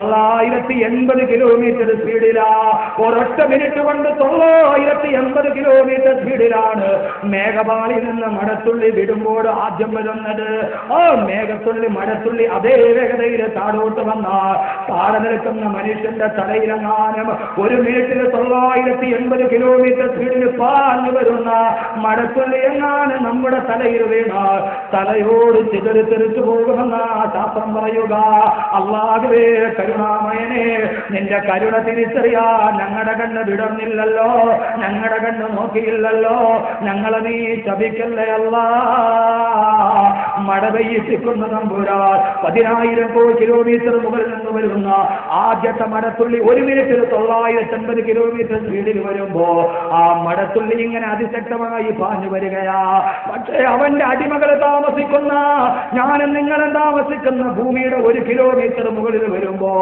980 kilometre സ്പീഡിലാ. ഒരൊറ്റ minute കൊണ്ട് 980 kilometre സ്പീഡിലാണ് മേഘപാളിൽ നിന്ന് മഴത്തുള്ളി വിടുമ്പോൾ ആദ്യം വരുന്നത്. ആ മേഘത്തുള്ളി മഴത്തുള്ളി അതേ വേഗതയിൽ താഴോട്ട് വന്നാൽ താഴെ നിൽക്കുന്ന മനുഷ്യന്റെ തലയിലെങ്ങാനും ഒരു മിനിറ്റിൽ 980 കിലോമീറ്റർ സ്പീഡിൽ പാഞ്ഞു വരുന്ന മഴത്തുള്ളി എങ്ങാനും നമ്മുടെ തലയിൽ വീണാൽ തലയോട് ചിതറി തെറിച്ചു പോകുമെന്ന ശാസ്ത്രം പറയുക. അല്ലാഹുവേ കരുണാമയനെ, നിന്റെ കരുണ തിരിച്ചറിയാൻ ഞങ്ങളുടെ കണ്ണ് വിടുന്നില്ലല്ലോ, ഞങ്ങളുടെ കണ്ണ് നോക്കിയില്ലല്ലോ, ഞങ്ങളെ നീ ശപിക്കല്ലേ അല്ലാ. മഴ പെയ്യിപ്പിക്കുന്ന തമ്പുരാൻ 10,000 കിലോമീറ്റർ മുകളിൽ നിന്ന് വരുന്ന ആദ്യത്തെ മഴത്തുള്ളി ഒരു മിനിറ്റിൽ 980 കിലോമീറ്റർ സ്പീഡിൽ വരുമ്പോ ആ മഴത്തുള്ളി ഇങ്ങനെ അതിശക്തമായി പാഞ്ഞു വരികയാ. പക്ഷേ അവന്റെ അടിമകൾ താമസിക്കുന്ന, ഞാനും നിങ്ങളും താമസിക്കുന്ന ഭൂമിയുടെ 1 കിലോമീറ്റർ മുകളിൽ വരുമ്പോ